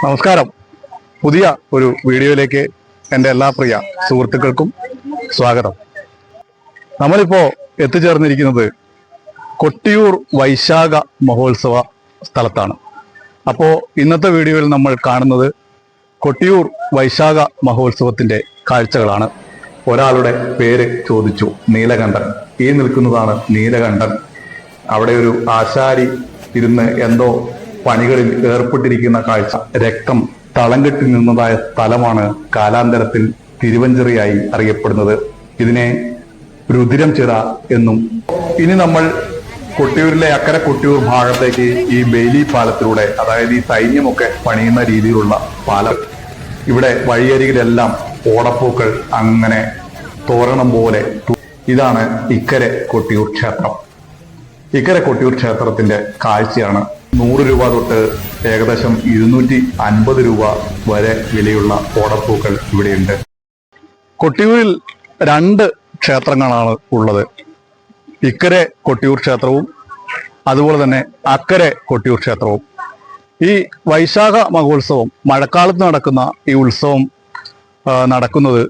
നമസ്കാരം. പുതിയ ഒരു വീഡിയോയിലേക്ക് എൻ്റെ എല്ലാ പ്രിയ സുഹൃത്തുക്കൾക്കും സ്വാഗതം. നമ്മളിപ്പോ എത്തിച്ചേർന്നിരിക്കുന്നത് കൊട്ടിയൂർ വൈശാഖ മഹോത്സവ സ്ഥലത്താണ്. അപ്പോൾ ഇന്നത്തെ വീഡിയോയിൽ നമ്മൾ കാണുന്നത് കൊട്ടിയൂർ വൈശാഖ മഹോത്സവത്തിന്റെ കാഴ്ചകളാണ്. ഒരാളുടെ പേര് ചോദിച്ചു, നീലകണ്ഠൻ. ഈ നിൽക്കുന്നതാണ് നീലകണ്ഠൻ. അവിടെ ഒരു ആശാരി ഇരുന്ന് എന്തോ പണികളിൽ ഏർപ്പെട്ടിരിക്കുന്ന കാഴ്ച. രക്തം തളം കെട്ടി നിന്നതായ സ്ഥലമാണ് കാലാന്തരത്തിൽ തിരുവഞ്ചിറയായി അറിയപ്പെടുന്നത്. ഇതിനെ രുതിരം ചിറ എന്നും. ഇനി നമ്മൾ കൊട്ടിയൂരിലെ അക്കരെ കൊട്ടിയൂർ ഭാഗത്തേക്ക് ഈ ബെയിലി പാലത്തിലൂടെ, അതായത് ഈ സൈന്യമൊക്കെ പണിയുന്ന രീതിയിലുള്ള പാലം, ഇവിടെ വഴിയരികിലെല്ലാം ഓടപ്പൂക്കൾ അങ്ങനെ തോരണം പോലെ. ഇതാണ് ഇക്കരെ കൊട്ടിയൂർ ക്ഷേത്രം. ഇക്കരെ കൊട്ടിയൂർ ക്ഷേത്രത്തിന്റെ കാഴ്ചയാണ്. 100 രൂപ തൊട്ട് ഏകദേശം 250 രൂപ വരെ വിലയുള്ള ഓടപ്പൂക്കൾ ഇവിടെയുണ്ട്. കൊട്ടിയൂരിൽ 2 ക്ഷേത്രങ്ങളാണ് ഉള്ളത്. ഇക്കരെ കൊട്ടിയൂർ ക്ഷേത്രവും അതുപോലെ തന്നെ അക്കരെ കൊട്ടിയൂർ ക്ഷേത്രവും. ഈ വൈശാഖ മഹോത്സവം, മഴക്കാലത്ത് നടക്കുന്ന ഈ ഉത്സവം നടക്കുന്നത്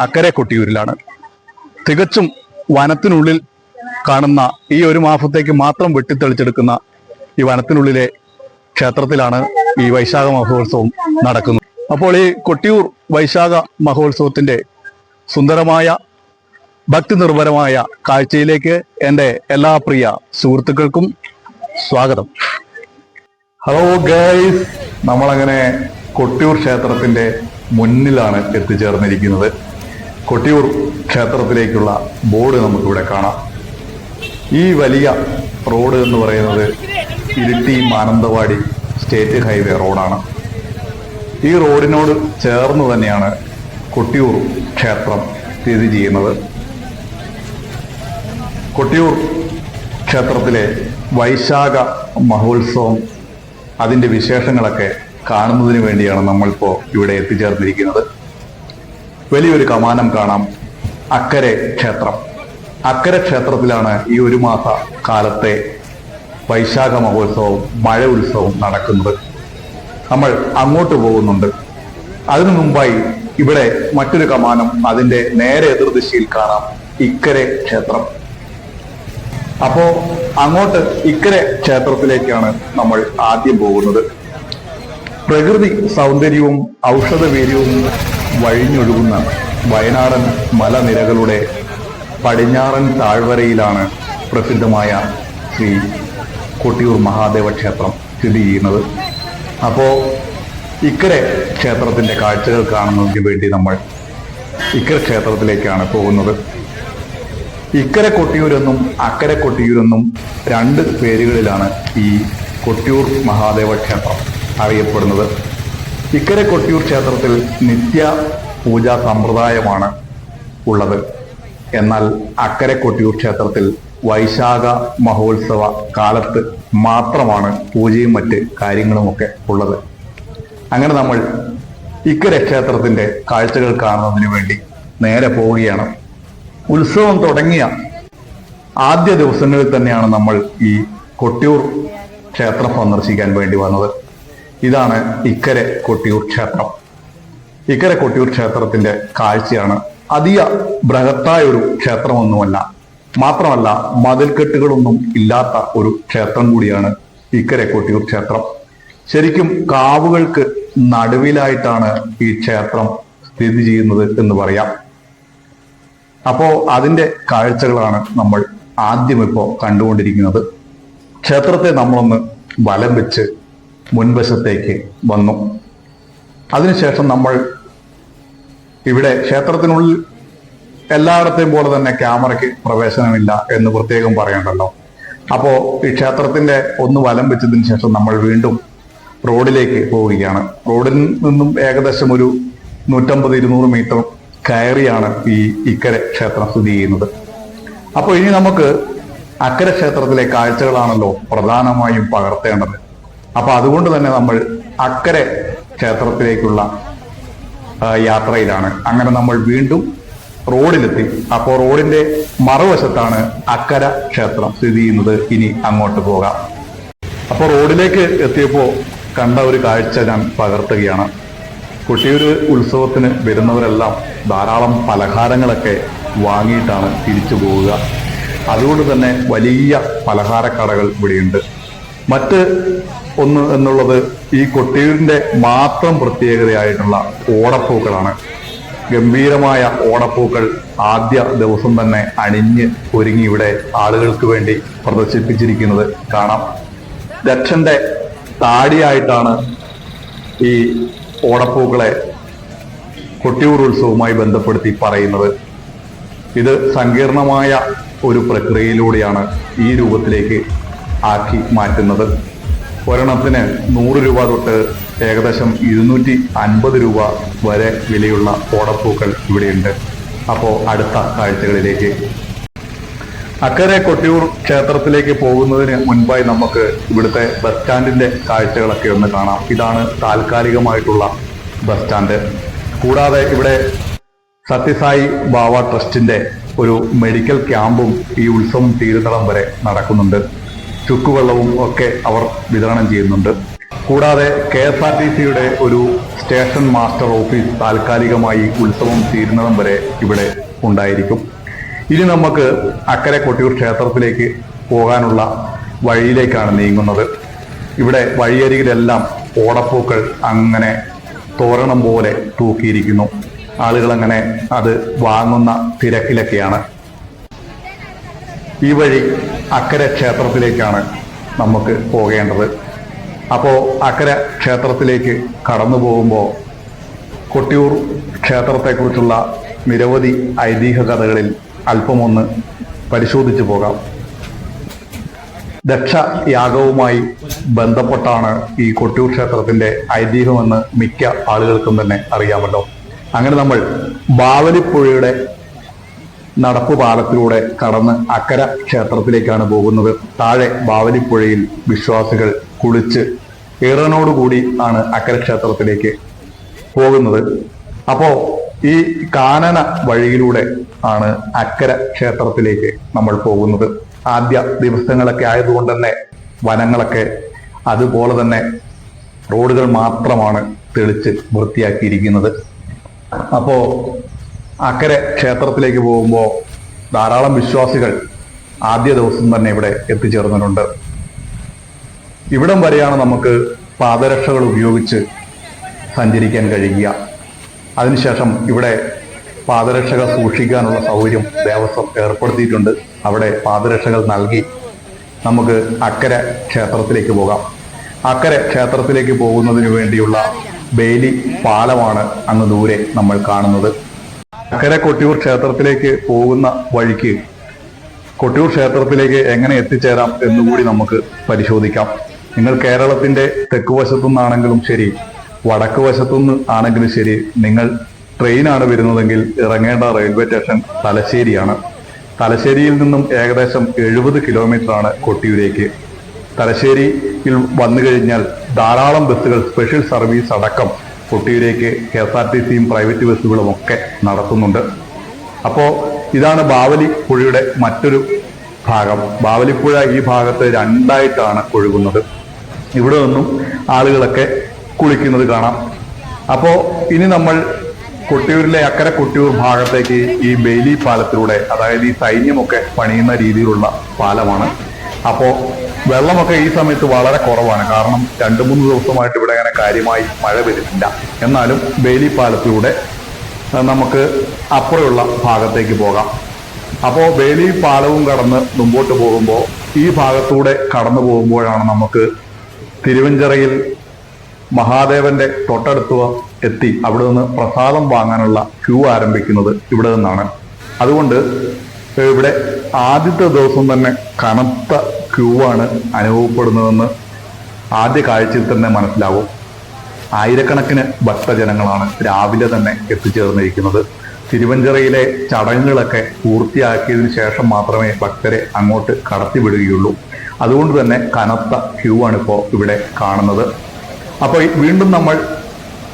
അക്കരെ കൊട്ടിയൂരിലാണ്. തികച്ചും വനത്തിനുള്ളിൽ കാണുന്ന ഈ ഒരു മാസത്തേക്ക് മാത്രം വെട്ടിത്തെളിച്ചെടുക്കുന്ന ഈ വനത്തിനുള്ളിലെ ക്ഷേത്രത്തിലാണ് ഈ വൈശാഖ മഹോത്സവം നടക്കുന്നത്. അപ്പോൾ ഈ കൊട്ടിയൂർ വൈശാഖ മഹോത്സവത്തിന്റെ സുന്ദരമായ ഭക്തി നിർഭരമായ കാഴ്ചയിലേക്ക് എൻ്റെ എല്ലാ പ്രിയ സുഹൃത്തുക്കൾക്കും സ്വാഗതം. ഹലോ ഗൈസ്, നമ്മളങ്ങനെ കൊട്ടിയൂർ ക്ഷേത്രത്തിന്റെ മുന്നിലാണ് എത്തിച്ചേർന്നിരിക്കുന്നത്. കൊട്ടിയൂർ ക്ഷേത്രത്തിലേക്കുള്ള ബോർഡ് നമുക്കിവിടെ കാണാം. ഈ വലിയ റോഡ് എന്ന് പറയുന്നത് ഇരിട്ടി മാനന്തവാടി സ്റ്റേറ്റ് ഹൈവേ റോഡാണ്. ഈ റോഡിനോട് ചേർന്ന് തന്നെയാണ് കൊട്ടിയൂർ ക്ഷേത്രം സ്ഥിതി ചെയ്യുന്നത്. കൊട്ടിയൂർ ക്ഷേത്രത്തിലെ വൈശാഖ മഹോത്സവം, അതിൻ്റെ വിശേഷങ്ങളൊക്കെ കാണുന്നതിന് വേണ്ടിയാണ് നമ്മളിപ്പോൾ ഇവിടെ എത്തിച്ചേർന്നിരിക്കുന്നത്. വലിയൊരു കമാനം കാണാം. അക്കരെ ക്ഷേത്രം. അക്കരെ ക്ഷേത്രത്തിലാണ് ഈ ഒരു മാസ കാലത്തെ വൈശാഖ മഹോത്സവവും മഴ ഉത്സവവും നടക്കുന്നത്. നമ്മൾ അങ്ങോട്ട് പോകുന്നുണ്ട്. അതിനു മുമ്പായി ഇവിടെ മറ്റൊരു കമാനം, അതിന്റെ നേരെ എതിർദിശയിൽ കാണാം ഇക്കരെ ക്ഷേത്രം. അപ്പോ അങ്ങോട്ട് ഇക്കരെ ക്ഷേത്രത്തിലേക്കാണ് നമ്മൾ ആദ്യം പോകുന്നത്. പ്രകൃതി സൗന്ദര്യവും ഔഷധവീര്യവും വഴിഞ്ഞൊഴുകുന്ന വയനാടൻ മലനിരകളുടെ പടിഞ്ഞാറൻ താഴ്വരയിലാണ് പ്രസിദ്ധമായ ശ്രീ കൊട്ടിയൂർ മഹാദേവ ക്ഷേത്രം സ്ഥിതി ചെയ്യുന്നത്. അപ്പോൾ ഇക്കരെ ക്ഷേത്രത്തിന്റെ കാഴ്ചകൾ കാണുന്നതിന് വേണ്ടി നമ്മൾ ഇക്കരെ ക്ഷേത്രത്തിലേക്കാണ് പോകുന്നത്. ഇക്കരെ കൊട്ടിയൂരെന്നും അക്കരെ കൊട്ടിയൂരെന്നും 2 പേരുകളിലാണ് ഈ കൊട്ടിയൂർ മഹാദേവ ക്ഷേത്രം അറിയപ്പെടുന്നത്. ഇക്കരെ കൊട്ടിയൂർ ക്ഷേത്രത്തിൽ നിത്യ പൂജാ സമ്പ്രദായമാണ് ഉള്ളത്. എന്നാൽ അക്കരെ കൊട്ടിയൂർ ക്ഷേത്രത്തിൽ വൈശാഖ മഹോത്സവ കാലത്ത് മാത്രമാണ് പൂജയും മറ്റ് കാര്യങ്ങളുമൊക്കെ ഉള്ളത്. അങ്ങനെ നമ്മൾ ഇക്കരെ ക്ഷേത്രത്തിന്റെ കാഴ്ചകൾ കാണുന്നതിന് വേണ്ടി നേരെ പോവുകയാണ്. ഉത്സവം തുടങ്ങിയ ആദ്യ ദിവസങ്ങളിൽ തന്നെയാണ് നമ്മൾ ഈ കൊട്ടിയൂർ ക്ഷേത്രം സന്ദർശിക്കാൻ വേണ്ടി വന്നത്. ഇതാണ് ഇക്കരെ കൊട്ടിയൂർ ക്ഷേത്രം. ഇക്കരെ കൊട്ടിയൂർ ക്ഷേത്രത്തിന്റെ കാഴ്ചയാണ്. അധിക ബൃഹത്തായ ഒരു ക്ഷേത്രമൊന്നുമല്ല, മാത്രമല്ല മതിൽക്കെട്ടുകളൊന്നും ഇല്ലാത്ത ഒരു ക്ഷേത്രം കൂടിയാണ് ഇക്കരെ കൊട്ടിയൂർ ക്ഷേത്രം. ശരിക്കും കാവുകൾക്ക് നടുവിലായിട്ടാണ് ഈ ക്ഷേത്രം സ്ഥിതി ചെയ്യുന്നത് എന്ന് പറയാം. അപ്പോ അതിന്റെ കാഴ്ചകളാണ് നമ്മൾ ആദ്യം ഇപ്പോൾ കണ്ടുകൊണ്ടിരിക്കുന്നത്. ക്ഷേത്രത്തെ നമ്മളൊന്ന് വലം വെച്ച് മുൻവശത്തേക്ക് വന്നു. അതിനുശേഷം നമ്മൾ ഇവിടെ ക്ഷേത്രത്തിനുള്ളിൽ എല്ലായിടത്തെയും പോലെ തന്നെ ക്യാമറയ്ക്ക് പ്രവേശനമില്ല എന്ന് പ്രത്യേകം പറയണ്ടല്ലോ. അപ്പോൾ ഈ ക്ഷേത്രത്തിന്റെ ഒന്ന് വലം വെച്ചതിന് ശേഷം നമ്മൾ വീണ്ടും റോഡിലേക്ക് പോവുകയാണ്. റോഡിൽ നിന്നും ഏകദേശം ഒരു 150-200 മീറ്റർ കയറിയാണ് ഈ ഇക്കരെ ക്ഷേത്രം സ്ഥിതി ചെയ്യുന്നത്. അപ്പോൾ ഇനി നമുക്ക് അക്കരെ ക്ഷേത്രത്തിലെ കാഴ്ചകളാണല്ലോ പ്രധാനമായും പകർത്തേണ്ടത്. അപ്പൊ അതുകൊണ്ട് തന്നെ നമ്മൾ അക്കരെ ക്ഷേത്രത്തിലേക്കുള്ള യാത്രയിലാണ്. അങ്ങനെ നമ്മൾ വീണ്ടും റോഡിലെത്തി. അപ്പോൾ റോഡിന്റെ മറുവശത്താണ് അക്കര ക്ഷേത്രം സ്ഥിതി ചെയ്യുന്നത്. ഇനി അങ്ങോട്ട് പോകാം. അപ്പോൾ റോഡിലേക്ക് എത്തിയപ്പോൾ കണ്ട ഒരു കാഴ്ച ഞാൻ പകർത്തുകയാണ്. കൊട്ടിയൂർ ഉത്സവത്തിന് വരുന്നവരെല്ലാം ധാരാളം പലഹാരങ്ങളൊക്കെ വാങ്ങിയിട്ടാണ് തിരിച്ചു പോവുക. അതുകൊണ്ട് തന്നെ വലിയ പലഹാരക്കടകൾ ഇവിടെയുണ്ട്. മറ്റ് ഒന്ന് എന്നുള്ളത് ഈ കൊട്ടിയൂരിന്റെ മാത്രം പ്രത്യേകതയായിട്ടുള്ള ഓടപ്പൂക്കളാണ്. ഗംഭീരമായ ഓടപ്പൂക്കൾ ആദ്യ ദിവസം തന്നെ അണിഞ്ഞ് ഒരുങ്ങി ഇവിടെ ആളുകൾക്ക് വേണ്ടി പ്രദർശിപ്പിച്ചിരിക്കുന്നത് കാണാം. ദക്ഷന്റെ താടിയായിട്ടാണ് ഈ ഓടപ്പൂക്കളെ കൊട്ടിയൂർ ഉത്സവവുമായി ബന്ധപ്പെടുത്തി പറയുന്നത്. ഇത് സങ്കീർണമായ ഒരു പ്രക്രിയയിലൂടെയാണ് ഈ രൂപത്തിലേക്ക് ആക്കി മാറ്റുന്നത്. ഒരെണ്ണത്തിന് 100 രൂപ തൊട്ട് ഏകദേശം 250 രൂപ വരെ വിലയുള്ള ഓടപ്പൂക്കൾ ഇവിടെയുണ്ട്. അപ്പോൾ അടുത്ത കാഴ്ചകളിലേക്ക്. അക്കരെ കൊട്ടിയൂർ ക്ഷേത്രത്തിലേക്ക് പോകുന്നതിന് മുൻപായി നമുക്ക് ഇവിടുത്തെ ബസ് സ്റ്റാൻഡിന്റെ കാഴ്ചകളൊക്കെ ഒന്ന് കാണാം. ഇതാണ് താൽക്കാലികമായിട്ടുള്ള ബസ് സ്റ്റാൻഡ്. കൂടാതെ ഇവിടെ സത്യസായി ബാവ ട്രസ്റ്റിന്റെ ഒരു മെഡിക്കൽ ക്യാമ്പും ഈ ഉത്സവം തീരുന്നിടം വരെ നടക്കുന്നുണ്ട്. ചുക്കുവെള്ളവും ഒക്കെ അവർ വിതരണം ചെയ്യുന്നുണ്ട്. കൂടാതെ KSRTCയുടെ ഒരു സ്റ്റേഷൻ മാസ്റ്റർ ഓഫീസ് താൽക്കാലികമായി ഉത്സവം തീരുന്നിടം വരെ ഇവിടെ ഉണ്ടായിരിക്കും. ഇനി നമുക്ക് അക്കരെ കൊട്ടിയൂർ ക്ഷേത്രത്തിലേക്ക് പോകാനുള്ള വഴിയിലേക്കാണ് നീങ്ങുന്നത്. ഇവിടെ വഴിയരികിലെല്ലാം ഓടപ്പൂക്കൾ അങ്ങനെ തോരണം പോലെ തൂക്കിയിരിക്കുന്നു. ആളുകൾ അങ്ങനെ അത് വാങ്ങുന്ന തിരക്കിലൊക്കെയാണ്. ഈ വഴി അക്കരെ ക്ഷേത്രത്തിലേക്കാണ് നമുക്ക് പോകേണ്ടത്. അപ്പോൾ അക്കരെ ക്ഷേത്രത്തിലേക്ക് കടന്നു പോകുമ്പോൾ കൊട്ടിയൂർ ക്ഷേത്രത്തെക്കുറിച്ചുള്ള നിരവധി ഐതിഹ്യ കഥകളിൽ അല്പമൊന്ന് പരിശോധിച്ചു പോകാം. ദക്ഷ യാഗവുമായി ബന്ധപ്പെട്ടാണ് ഈ കൊട്ടിയൂർ ക്ഷേത്രത്തിന്റെ ഐതിഹ്യമെന്ന് മിക്ക ആളുകൾക്കും തന്നെ അറിയാമല്ലോ. അങ്ങനെ നമ്മൾ ബാവലിപ്പുഴയുടെ നടപ്പു പാലത്തിലൂടെ കടന്ന് അക്കര ക്ഷേത്രത്തിലേക്കാണ് പോകുന്നത്. താഴെ ബാവലിപ്പുഴയിൽ വിശ്വാസികൾ കുളിച്ച് ഈറനോടുകൂടി ആണ് അക്കര ക്ഷേത്രത്തിലേക്ക് പോകുന്നത്. അപ്പോ ഈ കാനന വഴിയിലൂടെ ആണ് അക്കര ക്ഷേത്രത്തിലേക്ക് നമ്മൾ പോകുന്നത്. ആദ്യ ദിവസങ്ങളൊക്കെ ആയതുകൊണ്ട് തന്നെ വനങ്ങളൊക്കെ അതുപോലെ തന്നെ റോഡുകൾ മാത്രമാണ് തെളിച്ച് വൃത്തിയാക്കിയിരിക്കുന്നത്. അപ്പോ അക്കരെ ക്ഷേത്രത്തിലേക്ക് പോകുമ്പോൾ ധാരാളം വിശ്വാസികൾ ആദ്യ ദിവസം തന്നെ ഇവിടെ എത്തിച്ചേർന്നിട്ടുണ്ട്. ഇവിടം വരെയാണ് നമുക്ക് പാദരക്ഷകൾ ഉപയോഗിച്ച് സഞ്ചരിക്കാൻ കഴിയുക. അതിനുശേഷം ഇവിടെ പാദരക്ഷകൾ സൂക്ഷിക്കാനുള്ള സൗകര്യം ദേവസ്വം ഏർപ്പെടുത്തിയിട്ടുണ്ട്. അവിടെ പാദരക്ഷകൾ നൽകി നമുക്ക് അക്കരെ ക്ഷേത്രത്തിലേക്ക് പോകാം. അക്കരെ ക്ഷേത്രത്തിലേക്ക് പോകുന്നതിന് വേണ്ടിയുള്ള ബേലി പാലമാണ് അങ്ങ് ദൂരെ നമ്മൾ കാണുന്നത്. അക്കരെ കൊട്ടിയൂർ ക്ഷേത്രത്തിലേക്ക് പോകുന്ന വഴിക്ക് കൊട്ടിയൂർ ക്ഷേത്രത്തിലേക്ക് എങ്ങനെ എത്തിച്ചേരാം എന്നുകൂടി നമുക്ക് പരിശോധിക്കാം. നിങ്ങൾ കേരളത്തിന്റെ തെക്ക് വശത്തുനിന്നാണെങ്കിലും ശരി, വടക്ക് വശത്തുനിന്ന് ആണെങ്കിലും ശരി, നിങ്ങൾ ട്രെയിനാണ് വരുന്നതെങ്കിൽ ഇറങ്ങേണ്ട റെയിൽവേ സ്റ്റേഷൻ തലശ്ശേരിയാണ്. തലശ്ശേരിയിൽ നിന്നും ഏകദേശം 70 കിലോമീറ്ററാണ് കൊട്ടിയൂരേക്ക്. തലശ്ശേരിയിൽ വന്നു കഴിഞ്ഞാൽ ധാരാളം ബസ്സുകൾ സ്പെഷ്യൽ സർവീസ് അടക്കം കൊട്ടിയൂരേക്ക് KSRTCയും പ്രൈവറ്റ് ബസ്സുകളും ഒക്കെ നടത്തുന്നുണ്ട്. അപ്പോൾ ഇതാണ് ബാവലിപ്പുഴയുടെ മറ്റൊരു ഭാഗം. ബാവലിപ്പുഴ ഈ ഭാഗത്ത് രണ്ടായിട്ടാണ് ഒഴുകുന്നത്. ഇവിടെ നിന്നും ആളുകളൊക്കെ കുളിക്കുന്നത് കാണാം. അപ്പോൾ ഇനി നമ്മൾ കൊട്ടിയൂരിലെ അക്കരെ കൊട്ടിയൂർ ഭാഗത്തേക്ക് ഈ ബെയിലി പാലത്തിലൂടെ, അതായത് ഈ സൈന്യമൊക്കെ പണിയുന്ന രീതിയിലുള്ള പാലമാണ്. അപ്പോൾ വെള്ളമൊക്കെ ഈ സമയത്ത് വളരെ കുറവാണ്. കാരണം 2-3 ദിവസമായിട്ട് ഇവിടെ അങ്ങനെ കാര്യമായി മഴ വരുന്നില്ല. എന്നാലും ബെയിലി പാലത്തിലൂടെ നമുക്ക് അപ്പുറമുള്ള ഭാഗത്തേക്ക് പോകാം. അപ്പോൾ ബെയിലി പാലവും കടന്ന് മുമ്പോട്ട് പോകുമ്പോൾ ഈ ഭാഗത്തൂടെ കടന്നു പോകുമ്പോഴാണ് നമുക്ക് തിരുവഞ്ചിറയിൽ മഹാദേവന്റെ തൊട്ടടുത്ത് എത്തി അവിടെ നിന്ന് പ്രസാദം വാങ്ങാനുള്ള ക്യൂ ആരംഭിക്കുന്നത് ഇവിടെ നിന്നാണ്. അതുകൊണ്ട് ഇവിടെ ആദ്യത്തെ ദിവസം തന്നെ കനത്ത ക്യൂ ആണ് അനുഭവപ്പെടുന്നതെന്ന് ആദ്യ കാഴ്ചയിൽ തന്നെ മനസ്സിലാവും. ആയിരക്കണക്കിന് ഭക്തജനങ്ങളാണ് രാവിലെ തന്നെ എത്തിച്ചേർന്നിരിക്കുന്നത്. തിരുവഞ്ചിറയിലെ ചടങ്ങുകളൊക്കെ പൂർത്തിയാക്കിയതിനു ശേഷം മാത്രമേ ഭക്തരെ അങ്ങോട്ട് കടത്തിവിടുകയുള്ളൂ. അതുകൊണ്ട് തന്നെ കനത്ത ക്യൂ ആണ് ഇപ്പോൾ ഇവിടെ കാണുന്നത്. അപ്പോൾ വീണ്ടും നമ്മൾ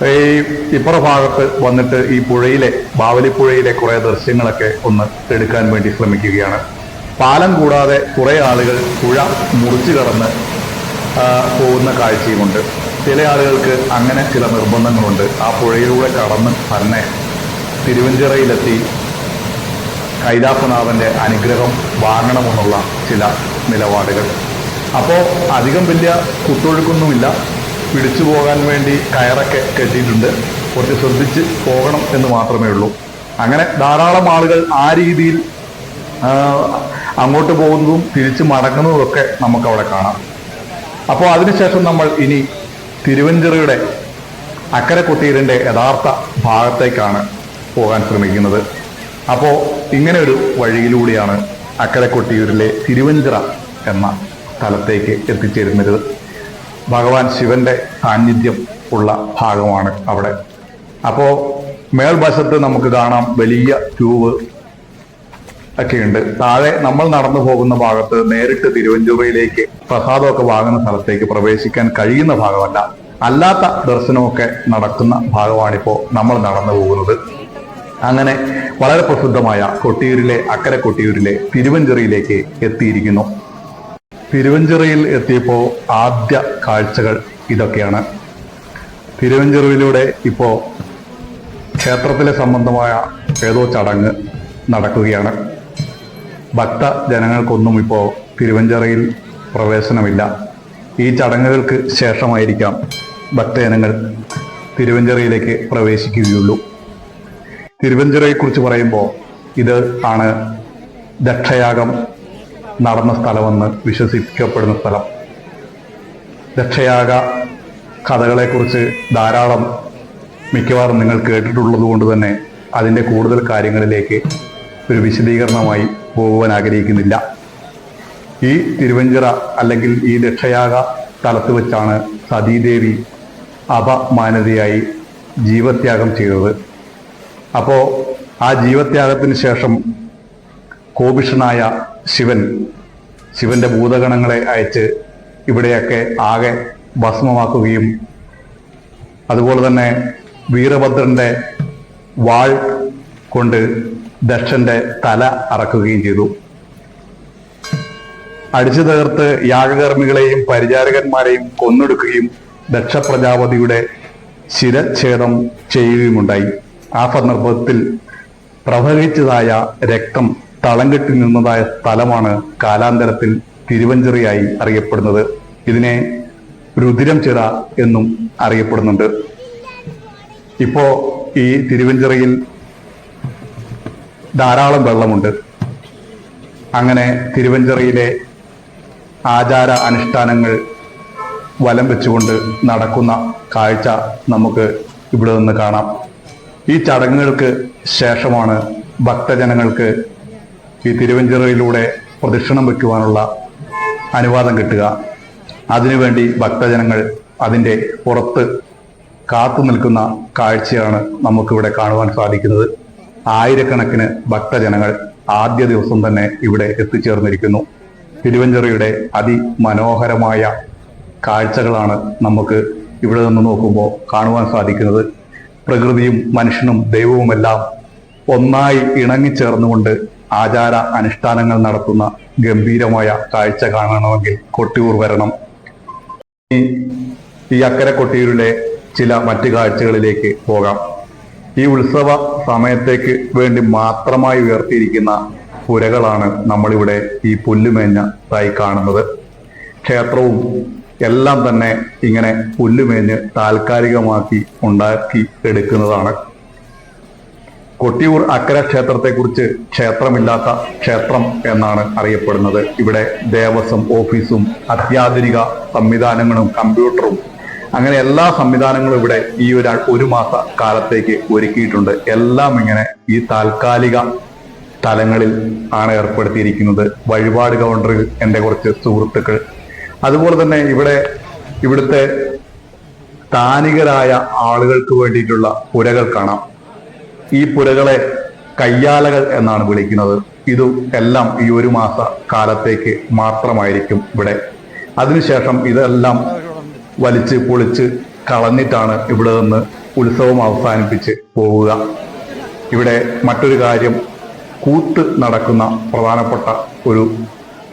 ഈ ഇപ്പുറ ഭാഗത്ത് വന്നിട്ട് ഈ പുഴയിലെ ബാവലിപ്പുഴയിലെ കുറെ ദൃശ്യങ്ങളൊക്കെ ഒന്ന് എടുക്കാൻ വേണ്ടി ശ്രമിക്കുകയാണ്. പാലം കൂടാതെ കുറെ ആളുകൾ പുഴ മുറിച്ചു കടന്ന് പോകുന്ന കാഴ്ചയുമുണ്ട്. ചില ആളുകൾക്ക് അങ്ങനെ ചില നിർബന്ധങ്ങളുണ്ട്. ആ പുഴയിലൂടെ കടന്ന് തന്നെ തിരുവഞ്ചിറയിലെത്തി കൈലാസനാഥന്റെ അനുഗ്രഹം വാങ്ങണമെന്നുള്ള ചില നിലപാടുകൾ. അപ്പോൾ അധികം വലിയ കുത്തൊഴുക്കൊന്നുമില്ല. പിടിച്ചു പോകാൻ വേണ്ടി കയറൊക്കെ കെട്ടിയിട്ടുണ്ട്. കുറച്ച് ശ്രദ്ധിച്ച് പോകണം എന്ന് മാത്രമേ ഉള്ളൂ. അങ്ങനെ ധാരാളം ആളുകൾ ആ രീതിയിൽ അങ്ങോട്ട് പോകുന്നതും തിരിച്ചു മടങ്ങുന്നതുമൊക്കെ നമുക്കവിടെ കാണാം. അപ്പോൾ അതിനുശേഷം നമ്മൾ ഇനി തിരുവഞ്ചിറയുടെ അക്കരെ കൊട്ടിയൂരിൻ്റെ യഥാർത്ഥ ഭാഗത്തേക്കാണ് പോകാൻ ശ്രമിക്കുന്നത്. അപ്പോൾ ഇങ്ങനെ ഒരു വഴിയിലൂടെയാണ് അക്കരെ കൊട്ടിയൂരിലെ തിരുവഞ്ചിറ എന്ന സ്ഥലത്തേക്ക് എത്തിച്ചേരുന്നത്. ഭഗവാൻ ശിവന്റെ സാന്നിധ്യം ഉള്ള ഭാഗമാണ് അവിടെ. അപ്പോൾ മേൽവശത്ത് നമുക്ക് കാണാം വലിയ ട്യൂബ് ഒക്കെയുണ്ട്. താഴെ നമ്മൾ നടന്നു പോകുന്ന ഭാഗത്ത് നേരിട്ട് തിരുവഞ്ചിറയിലേക്ക് പ്രസാദമൊക്കെ വാങ്ങുന്ന സ്ഥലത്തേക്ക് പ്രവേശിക്കാൻ കഴിയുന്ന ഭാഗമല്ല. അല്ലാത്ത ദർശനമൊക്കെ നടക്കുന്ന ഭാഗമാണിപ്പോൾ നമ്മൾ നടന്നു പോകുന്നത്. അങ്ങനെ വളരെ പ്രസിദ്ധമായ കൊട്ടിയൂരിലെ അക്കരെ കൊട്ടിയൂരിലെ തിരുവഞ്ചിറയിലേക്ക് എത്തിയിരിക്കുന്നു. തിരുവഞ്ചിറയിൽ എത്തിയപ്പോൾ ആദ്യ കാഴ്ചകൾ ഇതൊക്കെയാണ്. തിരുവഞ്ചിറയിലൂടെ ഇപ്പോൾ ക്ഷേത്രത്തിലെ സംബന്ധമായ ഏതോ ചടങ്ങ് നടക്കുകയാണ്. ഭക്ത ജനങ്ങൾക്കൊന്നും ഇപ്പോൾ തിരുവഞ്ചിറയിൽ പ്രവേശനമില്ല. ഈ ചടങ്ങുകൾക്ക് ശേഷമായിരിക്കാം ഭക്തജനങ്ങൾ തിരുവഞ്ചിറയിലേക്ക് പ്രവേശിക്കുകയുള്ളൂ. തിരുവഞ്ചിറയെക്കുറിച്ച് പറയുമ്പോൾ ഇത് ആണ് ദക്ഷയാഗം നടന്ന സ്ഥലമെന്ന് വിശ്വസിക്കപ്പെടുന്ന സ്ഥലം. ദക്ഷയാഗ കഥകളെക്കുറിച്ച് ധാരാളം മിക്കവാറും നിങ്ങൾ കേട്ടിട്ടുള്ളത് കൊണ്ട് തന്നെ അതിൻ്റെ കൂടുതൽ കാര്യങ്ങളിലേക്ക് ഒരു വിശദീകരണമായി പോകുവാൻ ആഗ്രഹിക്കുന്നില്ല. ഈ തിരുവഞ്ചിറ അല്ലെങ്കിൽ ഈ ദക്ഷയാഗ സ്ഥലത്ത് വെച്ചാണ് സതീദേവി അപമാനതയായി ജീവത്യാഗം ചെയ്തത്. അപ്പോൾ ആ ജീവത്യാഗത്തിന് ശേഷം കോപിഷ്ഠനായ ശിവന്റെ ഭൂതഗണങ്ങളെ അയച്ച് ഇവിടെയൊക്കെ ആകെ ഭസ്മമാക്കുകയും അതുപോലെ തന്നെ വീരഭദ്രന്റെ വാൾ കൊണ്ട് ദക്ഷന്റെ തല അറക്കുകയും ചെയ്തു. അടിച്ചു തകർത്ത് യാഗകർമ്മികളെയും പരിചാരകന്മാരെയും കൊന്നൊടുക്കുകയും ദക്ഷ പ്രജാപതിയുടെ ശിരച്ഛേദം ചെയ്യുകയുമുണ്ടായി. ആ സന്ദർഭത്തിൽ പ്രവഹിച്ചതായ രക്തം തളം കെട്ടി നിന്നതായ സ്ഥലമാണ് കാലാന്തരത്തിൽ തിരുവഞ്ചിറയായി അറിയപ്പെടുന്നത്. ഇതിനെ രുതിരം ചിറ എന്നും അറിയപ്പെടുന്നുണ്ട്. ഇപ്പോ ഈ തിരുവഞ്ചിറയിൽ ധാരാളം വെള്ളമുണ്ട്. അങ്ങനെ തിരുവഞ്ചിറയിലെ ആചാര അനുഷ്ഠാനങ്ങൾ വലം വെച്ചുകൊണ്ട് നടക്കുന്ന കാഴ്ച നമുക്ക് ഇവിടെ നിന്ന് കാണാം. ഈ ചടങ്ങുകൾക്ക് ശേഷമാണ് ഭക്തജനങ്ങൾക്ക് ഈ തിരുവഞ്ചിറയിലൂടെ പ്രദക്ഷിണം വയ്ക്കുവാനുള്ള അനുവാദം കിട്ടുക. അതിനുവേണ്ടി ഭക്തജനങ്ങൾ അതിൻ്റെ പുറത്ത് കാത്തു നിൽക്കുന്ന കാഴ്ചയാണ് നമുക്കിവിടെ കാണുവാൻ സാധിക്കുന്നത്. ആയിരക്കണക്കിന് ഭക്തജനങ്ങൾ ആദ്യ ദിവസം തന്നെ ഇവിടെ എത്തിച്ചേർന്നിരിക്കുന്നു. തിരുവഞ്ചിറയുടെ അതിമനോഹരമായ കാഴ്ചകളാണ് നമുക്ക് ഇവിടെ നിന്ന് നോക്കുമ്പോൾ കാണുവാൻ സാധിക്കുന്നത്. പ്രകൃതിയും മനുഷ്യനും ദൈവവുമെല്ലാം ഒന്നായി ഇണങ്ങിച്ചേർന്നുകൊണ്ട് ആചാര അനുഷ്ഠാനങ്ങൾ നടത്തുന്ന ഗംഭീരമായ കാഴ്ച കാണണമെങ്കിൽ കൊട്ടിയൂർ വരണം. ഈ അക്കരെ കൊട്ടിയൂരിലെ ചില മറ്റു കാഴ്ചകളിലേക്ക് പോകാം. ഈ ഉത്സവ സമയത്തേക്ക് വേണ്ടി മാത്രമായി ഉയർത്തിയിരിക്കുന്ന പുരകളാണ് നമ്മളിവിടെ ഈ പുല്ലുമേഞ്ഞതായി കാണുന്നത്. ക്ഷേത്രവും എല്ലാം തന്നെ ഇങ്ങനെ പുല്ലുമേഞ്ഞ് താൽക്കാലികമാക്കി ഉണ്ടാക്കി എടുക്കുന്നതാണ്. കൊട്ടിയൂർ അക്കര ക്ഷേത്രത്തെക്കുറിച്ച് ക്ഷേത്രമില്ലാത്ത ക്ഷേത്രം എന്നാണ് അറിയപ്പെടുന്നത്. ഇവിടെ ദേവസ്വം ഓഫീസും അത്യാധുനിക സംവിധാനങ്ങളും കമ്പ്യൂട്ടറും അങ്ങനെ എല്ലാ സംവിധാനങ്ങളും ഇവിടെ ഈ ഒരു മാസ കാലത്തേക്ക് ഒരുക്കിയിട്ടുണ്ട്. എല്ലാം ഇങ്ങനെ ഈ താൽക്കാലിക സ്ഥലങ്ങളിൽ ആണ് ഏർപ്പെടുത്തിയിരിക്കുന്നത്. വഴിപാട് കൗണ്ടറിൽ എൻ്റെ കുറച്ച് സുഹൃത്തുക്കൾ, അതുപോലെ തന്നെ ഇവിടുത്തെ സ്ഥാനികരായ ആളുകൾക്ക് വേണ്ടിയിട്ടുള്ള പുരകൾ കാണാം. ഈ പുരകളെ കയ്യാലകൾ എന്നാണ് വിളിക്കുന്നത്. ഇതും എല്ലാം ഈ ഒരു മാസ കാലത്തേക്ക് മാത്രമായിരിക്കും ഇവിടെ. അതിനുശേഷം ഇതെല്ലാം വലിച്ച് പൊളിച്ച് കളഞ്ഞിട്ടാണ് ഇവിടെ നിന്ന് ഉത്സവം അവസാനിപ്പിച്ച് പോവുക. ഇവിടെ മറ്റൊരു കാര്യം, കൂത്ത് നടക്കുന്ന പ്രധാനപ്പെട്ട ഒരു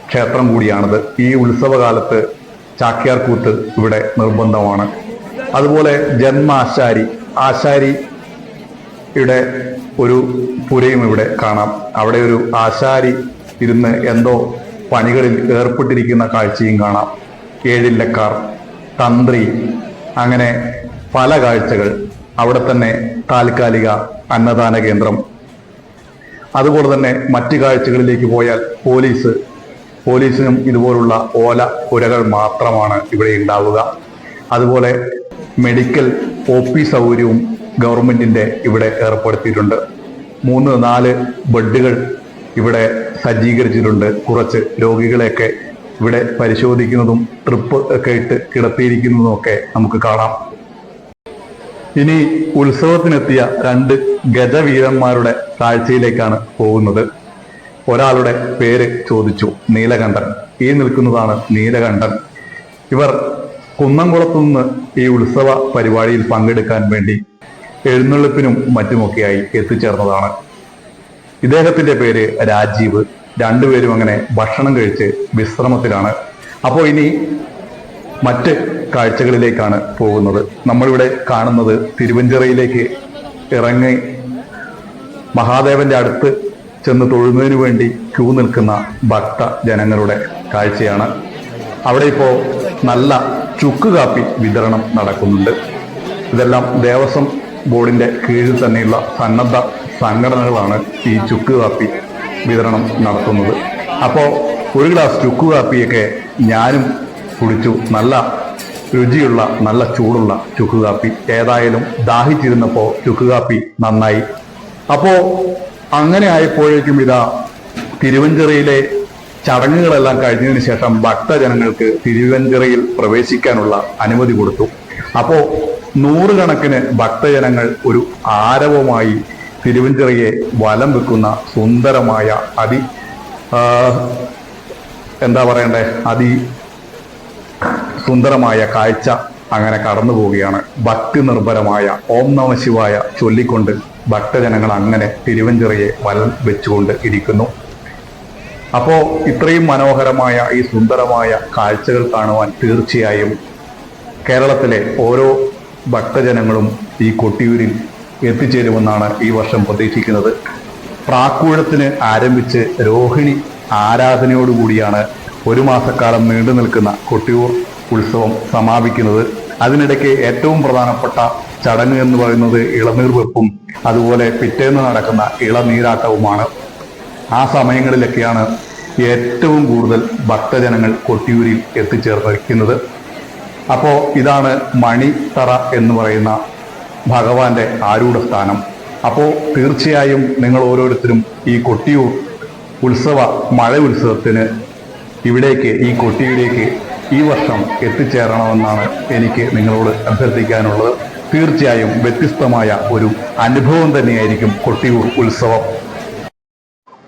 ക്ഷേത്രം കൂടിയാണിത്. ഈ ഉത്സവകാലത്ത് ചാക്യാർ കൂത്ത് ഇവിടെ നിർബന്ധമാണ്. അതുപോലെ ജന്മാശാരി, ആശാരിയുടെ ഒരു പുരയും ഇവിടെ കാണാം. അവിടെ ഒരു ആശാരി ഇരുന്ന് എന്തോ പണികളിൽ ഏർപ്പെട്ടിരിക്കുന്ന കാഴ്ചയും കാണാം. ഏഴില്ലക്കാർ, തന്ത്രി, അങ്ങനെ പല കാഴ്ചകൾ. അവിടെ തന്നെ താൽക്കാലിക അന്നദാന കേന്ദ്രം. അതുപോലെ തന്നെ മറ്റു കാഴ്ചകളിലേക്ക് പോയാൽ പോലീസിനും ഇതുപോലുള്ള ഓല പുരകൾ മാത്രമാണ് ഇവിടെ ഉണ്ടാവുക. അതുപോലെ മെഡിക്കൽ OP സൗകര്യവും ഗവൺമെന്റിന്റെ ഇവിടെ ഏർപ്പെടുത്തിയിട്ടുണ്ട്. 3-4 ബെഡുകൾ ഇവിടെ സജ്ജീകരിച്ചിട്ടുണ്ട്. കുറച്ച് രോഗികളെയൊക്കെ ഇവിടെ പരിശോധിക്കുന്നതും ട്രിപ്പ് ഒക്കെ ഇട്ട് കിടത്തിയിരിക്കുന്നതും ഒക്കെ നമുക്ക് കാണാം. ഇനി ഉത്സവത്തിനെത്തിയ 2 ഗജവീരന്മാരുടെ കാഴ്ചയിലേക്കാണ് പോകുന്നത്. ഒരാളുടെ പേര് ചോദിച്ചു, നീലകണ്ഠൻ. ഈ നിൽക്കുന്നതാണ് നീലകണ്ഠൻ. ഇവർ കുന്നംകുളത്തു നിന്ന് ഈ ഉത്സവ പരിപാടിയിൽ പങ്കെടുക്കാൻ വേണ്ടി എഴുന്നള്ളിപ്പിനും മറ്റുമൊക്കെയായി എത്തിച്ചേർന്നതാണ്. ഇദ്ദേഹത്തിന്റെ പേര് രാജീവ്. രണ്ടുപേരും അങ്ങനെ ഭക്ഷണം കഴിച്ച് വിശ്രമത്തിലാണ്. അപ്പോൾ ഇനി മറ്റ് കാഴ്ചകളിലേക്കാണ് പോകുന്നത്. നമ്മളിവിടെ കാണുന്നത് തിരുവഞ്ചിറയിലേക്ക് ഇറങ്ങി മഹാദേവന്റെ അടുത്ത് ചെന്ന് തൊഴുന്നതിനു വേണ്ടി ക്യൂ നിൽക്കുന്ന ഭക്ത ജനങ്ങളുടെ കാഴ്ചയാണ്. അവിടെ ഇപ്പോൾ നല്ല ചുക്ക് കാപ്പി വിതരണം നടക്കുന്നുണ്ട്. ഇതെല്ലാം ദേവസ്വം ബോർഡിന്റെ കീഴിൽ തന്നെയുള്ള സന്നദ്ധ സംഘടനകളാണ് ഈ ചുക്ക് കാപ്പി വിതരണം നടത്തുന്നത്. അപ്പോൾ ഒരു ഗ്ലാസ് ചുക്ക് കാപ്പിയൊക്കെ ഞാനും കുടിച്ചു. നല്ല രുചിയുള്ള, നല്ല ചൂടുള്ള ചുക്ക് കാപ്പി. ഏതായാലും ദാഹിച്ചിരുന്നപ്പോൾ ചുക്ക് കാപ്പി നന്നായി. അപ്പോൾ അങ്ങനെ ആയപ്പോഴേക്കും ഇതാ തിരുവഞ്ചിറയിലെ ചടങ്ങുകളെല്ലാം കഴിഞ്ഞതിന് ശേഷം ഭക്തജനങ്ങൾക്ക് തിരുവഞ്ചിറയിൽ പ്രവേശിക്കാനുള്ള അനുമതി കൊടുത്തു. അപ്പോൾ 100 കണക്കിന് ഭക്തജനങ്ങൾ ഒരു ആരവമായി തിരുവഞ്ചിറയെ വലം വെക്കുന്ന സുന്ദരമായ സുന്ദരമായ കാഴ്ച അങ്ങനെ കടന്നു പോവുകയാണ്. ഭക്തി നിർഭരമായ ഓം നമ ശിവായ ചൊല്ലിക്കൊണ്ട് ഭക്തജനങ്ങൾ അങ്ങനെ തിരുവഞ്ചിറയെ വലം വെച്ചുകൊണ്ട് ഇരിക്കുന്നു. അപ്പോൾ ഇത്രയും മനോഹരമായ ഈ സുന്ദരമായ കാഴ്ചകൾ കാണുവാൻ തീർച്ചയായും കേരളത്തിലെ ഓരോ ഭക്തജനങ്ങളും ഈ കൊട്ടിയൂരിൽ എത്തിച്ചേരുമെന്നാണ് ഈ വർഷം പ്രതീക്ഷിക്കുന്നത്. പ്രാക്കൂഴത്തിന് ആരംഭിച്ച് രോഹിണി ആരാധനയോടുകൂടിയാണ് 1 മാസക്കാലം നീണ്ടു നിൽക്കുന്ന കൊട്ടിയൂർ ഉത്സവം സമാപിക്കുന്നത്. അതിനിടയ്ക്ക് ഏറ്റവും പ്രധാനപ്പെട്ട ചടങ്ങ് എന്ന് പറയുന്നത് ഇളനീർ വെപ്പും അതുപോലെ പിറ്റേന്ന് നടക്കുന്ന ഇളനീരാട്ടവുമാണ്. ആ സമയങ്ങളിലൊക്കെയാണ് ഏറ്റവും കൂടുതൽ ഭക്തജനങ്ങൾ കൊട്ടിയൂരിൽ എത്തിച്ചേർന്നിരിക്കുന്നത്. അപ്പോൾ ഇതാണ് മണിത്തറ എന്ന് പറയുന്ന ഭഗവാന്റെ ആരൂഢ സ്ഥാനം. അപ്പോൾ തീർച്ചയായും നിങ്ങൾ ഓരോരുത്തരും ഈ കൊട്ടിയൂർ മഴ ഉത്സവത്തിന് ഇവിടേക്ക്, ഈ കൊട്ടിയൂരിലേക്ക് ഈ വർഷം എത്തിച്ചേരണമെന്നാണ് എനിക്ക് നിങ്ങളോട് അഭ്യർത്ഥിക്കാനുള്ളത്. തീർച്ചയായും വ്യത്യസ്തമായ ഒരു അനുഭവം തന്നെയായിരിക്കും കൊട്ടിയൂർ ഉത്സവം.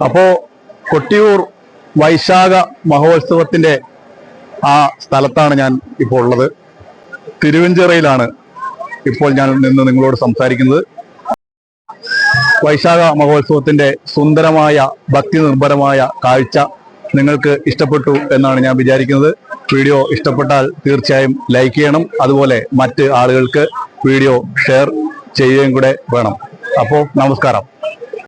അപ്പോ കൊട്ടിയൂർ വൈശാഖ മഹോത്സവത്തിന്റെ ആ സ്ഥലത്താണ് ഞാൻ ഇപ്പോൾ ഉള്ളത്. തിരുവഞ്ചിറയിലാണ് ഇപ്പോൾ ഞാൻ നിന്ന് നിങ്ങളോട് സംസാരിക്കുന്നത്. വൈശാഖ മഹോത്സവത്തിന്റെ സുന്ദരമായ ഭക്തി നിർഭരമായ കാഴ്ച നിങ്ങൾക്ക് ഇഷ്ടപ്പെട്ടു എന്നാണ് ഞാൻ വിചാരിക്കുന്നത്. വീഡിയോ ഇഷ്ടപ്പെട്ടാൽ തീർച്ചയായും ലൈക്ക് ചെയ്യണം. അതുപോലെ മറ്റ് ആളുകൾക്ക് വീഡിയോ ഷെയർ ചെയ്യുകയും കൂടെ വേണം. അപ്പോൾ നമസ്കാരം.